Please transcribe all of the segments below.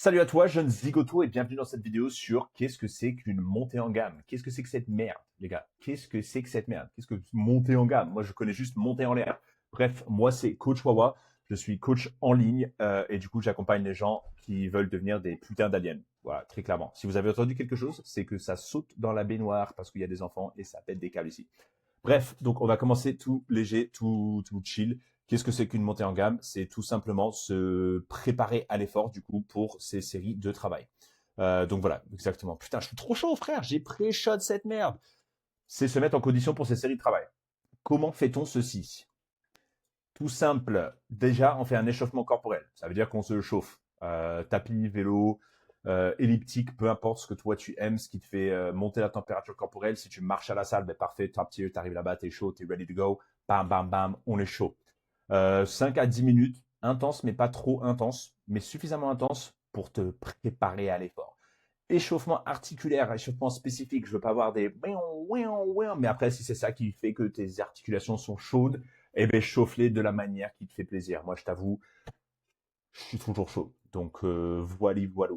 Salut à toi, jeune zigoto, et bienvenue dans cette vidéo sur qu'est-ce que c'est qu'une montée en gamme. Qu'est-ce que c'est que cette merde, les gars? Qu'est-ce que c'est que cette merde? Qu'est-ce que monter en gamme? Moi, je connais juste monter en l'air. Bref, moi, c'est Coach Wawa. Je suis coach en ligne et du coup, j'accompagne les gens qui veulent devenir des putains d'aliens. Voilà, très clairement. Si vous avez entendu quelque chose, c'est que ça saute dans la baignoire parce qu'il y a des enfants et ça pète des câbles ici. Bref, donc on va commencer tout léger, tout chill. Qu'est-ce que c'est qu'une montée en gamme? C'est tout simplement se préparer à l'effort du coup pour ces séries de travail. Donc voilà, exactement. Putain, je suis trop chaud, frère. J'ai pré-shot cette merde. C'est se mettre en condition pour ces séries de travail. Comment fait-on ceci? Tout simple. Déjà, on fait un échauffement corporel. Ça veut dire qu'on se chauffe. Tapis, vélo, elliptique, peu importe ce que toi tu aimes, ce qui te fait monter la température corporelle. Si tu marches à la salle, ben parfait, top tier, t'arrives là-bas, t'es chaud, t'es ready to go. Bam, bam, bam, on est chaud. 5 à 10 minutes, intense, mais pas trop intense, mais suffisamment intense pour te préparer à l'effort. Échauffement articulaire, échauffement spécifique. Je veux pas avoir des mais après, si c'est ça qui fait que tes articulations sont chaudes, eh ben, chauffe-les de la manière qui te fait plaisir. Moi, je t'avoue, je suis toujours chaud. Donc, voilà, voilà.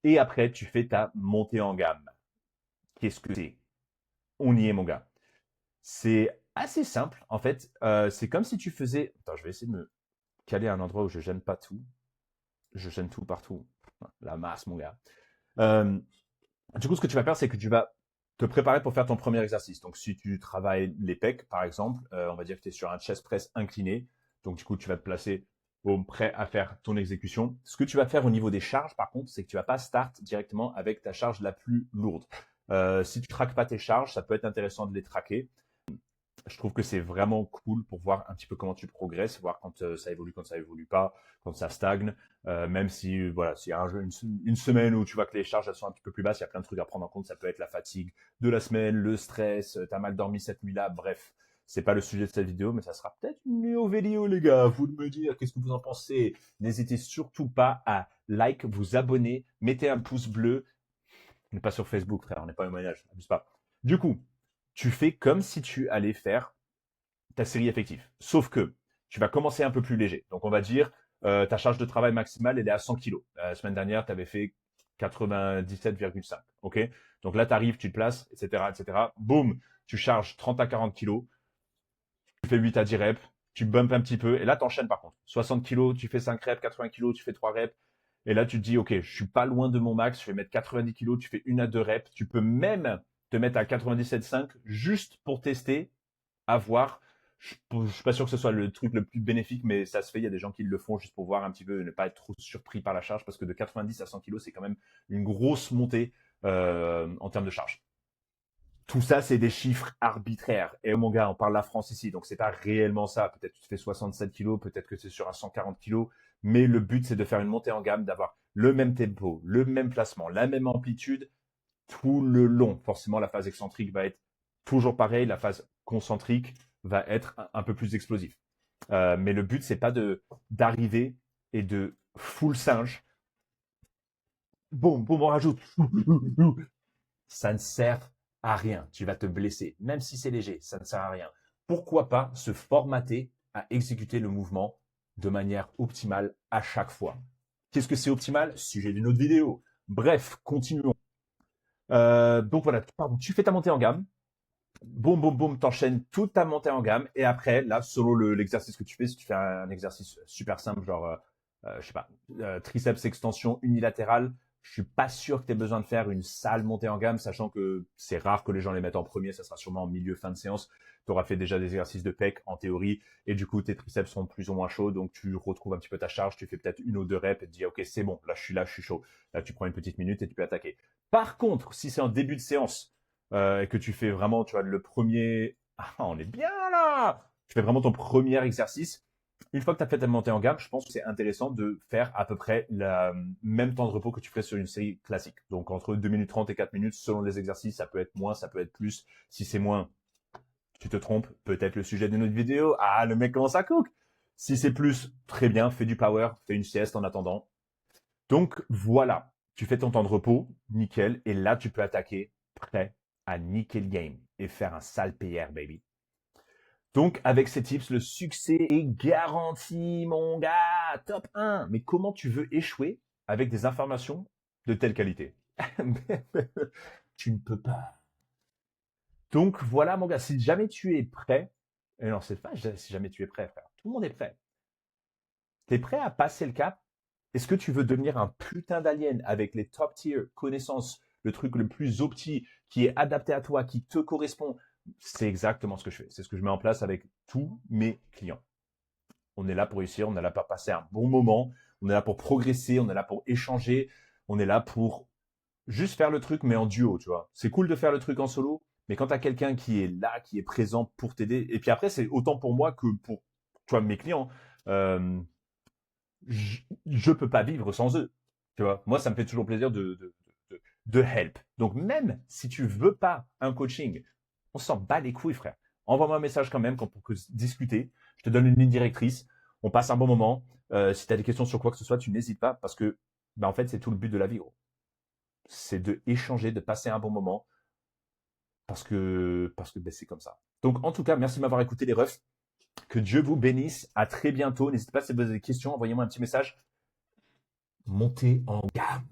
Et après, tu fais ta montée en gamme. Qu'est-ce que c'est? On y est, mon gars. C'est assez simple. En fait, c'est comme si tu faisais. Attends, je vais essayer de me caler à un endroit où je gêne pas tout. Je gêne tout partout. La masse, mon gars. Euh, du coup, ce que tu vas faire, c'est que tu vas te préparer pour faire ton premier exercice. Donc, si tu travailles les pecs, par exemple, on va dire que tu es sur un chest press incliné. Donc, du coup, tu vas te placer prêt à faire ton exécution. Ce que tu vas faire au niveau des charges, par contre, c'est que tu vas pas start directement avec ta charge la plus lourde. Si tu traques pas tes charges, ça peut être intéressant de les traquer. Je trouve que c'est vraiment cool pour voir un petit peu comment tu progresses, voir quand ça évolue, quand ça évolue pas, quand ça stagne. Même si voilà, s'il y a une semaine où tu vois que les charges elles sont un petit peu plus basses, il y a plein de trucs à prendre en compte. Ça peut être la fatigue de la semaine, le stress, t'as mal dormi cette nuit-là. Bref, c'est pas le sujet de cette vidéo, mais ça sera peut-être une néo vidéo, les gars. Vous de me dire qu'est-ce que vous en pensez. N'hésitez surtout pas à like, vous abonner, mettez un pouce bleu. On n'est pas sur Facebook, frère, on n'est pas un mariage, abuse pas. Du coup, tu fais comme si tu allais faire ta série effective. Sauf que tu vas commencer un peu plus léger. Donc, on va dire, ta charge de travail maximale, elle est à 100 kg. La semaine dernière, tu avais fait 97,5. OK? Donc là, tu arrives, tu te places, etc., etc. Boum, tu charges 30 à 40 kg. Tu fais 8 à 10 reps. Tu bumpes un petit peu. Et là, tu enchaînes par contre. 60 kg, tu fais 5 reps. 80 kg, tu fais 3 reps. Et là, tu te dis, OK, je suis pas loin de mon max. Je vais mettre 90 kg. Tu fais 1 à 2 reps. Tu peux même te mettre à 97,5 juste pour tester, à voir. Je suis pas sûr que ce soit le truc le plus bénéfique, mais ça se fait. Il y a des gens qui le font juste pour voir un petit peu, ne pas être trop surpris par la charge, parce que de 90 à 100 kg, c'est quand même une grosse montée en termes de charge. Tout ça, c'est des chiffres arbitraires. Et mon gars, on parle la France ici, donc c'est pas réellement ça. Peut-être que tu fais 67 kilos, peut-être que c'est sur un 140 kilos, mais le but, c'est de faire une montée en gamme, d'avoir le même tempo, le même placement, la même amplitude tout le long. Forcément, la phase excentrique va être toujours pareil, la phase concentrique va être un peu plus explosif. Mais le but, c'est pas d'arriver et de full singe. Boum, boum, on rajoute. Ça ne sert à rien. Tu vas te blesser. Même si c'est léger, ça ne sert à rien. Pourquoi pas se formater à exécuter le mouvement de manière optimale à chaque fois? Qu'est-ce que c'est optimal? Sujet d'une autre vidéo. Bref, continuons. Donc voilà, pardon, tu fais ta montée en gamme. Boum, boum, boum, t'enchaînes toute ta montée en gamme. Et après, là, selon l'exercice que tu fais, si tu fais un exercice super simple, genre, je sais pas, triceps extension unilatérale, je suis pas sûr que tu aies besoin de faire une sale montée en gamme, sachant que c'est rare que les gens les mettent en premier, ça sera sûrement en milieu, fin de séance. Tu auras fait déjà des exercices de pec en théorie, et du coup, tes triceps sont plus ou moins chauds, donc tu retrouves un petit peu ta charge, tu fais peut-être une ou deux reps et tu dis, ok, c'est bon, là, je suis chaud. Là, tu prends une petite minute et tu peux attaquer. Par contre, si c'est en début de séance, et que tu fais vraiment, tu vois, le premier, ah, on est bien là! Tu fais vraiment ton premier exercice. Une fois que tu as fait ta montée en gamme, je pense que c'est intéressant de faire à peu près le même temps de repos que tu ferais sur une série classique. Donc, entre 2 minutes 30 et 4 minutes, selon les exercices, ça peut être moins, ça peut être plus. Si c'est moins, tu te trompes. Peut-être le sujet d'une autre vidéo. Ah, le mec commence à cook. Si c'est plus, très bien, fais du power, fais une sieste en attendant. Donc, voilà. Tu fais ton temps de repos, nickel. Et là, tu peux attaquer prêt à niquer le game et faire un sale PR, baby. Donc, avec ces tips, le succès est garanti, mon gars. Top 1. Mais comment tu veux échouer avec des informations de telle qualité. Tu ne peux pas. Donc voilà mon gars, si jamais tu es prêt, et non c'est pas si jamais tu es prêt frère, tout le monde est prêt. T'es prêt à passer le cap? Est-ce que tu veux devenir un putain d'alien avec les top tier connaissances, le truc le plus opti, qui est adapté à toi, qui te correspond? C'est exactement ce que je fais. C'est ce que je mets en place avec tous mes clients. On est là pour réussir, on est là pour passer un bon moment, on est là pour progresser, on est là pour échanger, on est là pour juste faire le truc, mais en duo, tu vois. C'est cool de faire le truc en solo, mais quand tu as quelqu'un qui est là, qui est présent pour t'aider, et puis après, c'est autant pour moi que pour, tu vois, mes clients. Euh, je peux pas vivre sans eux. Tu vois, moi, ça me fait toujours plaisir de help. Donc, même si tu veux pas un coaching, on s'en bat les couilles, frère. Envoie-moi un message quand même pour discuter. Je te donne une ligne directrice. On passe un bon moment. Si tu as des questions sur quoi que ce soit, tu n'hésites pas parce que, en fait, c'est tout le but de la vie, gros. C'est de échanger, de passer un bon moment parce que c'est comme ça. Donc, en tout cas, merci de m'avoir écouté, les refs. Que Dieu vous bénisse. À très bientôt. N'hésitez pas si vous avez des questions, envoyez-moi un petit message. Montez en gamme.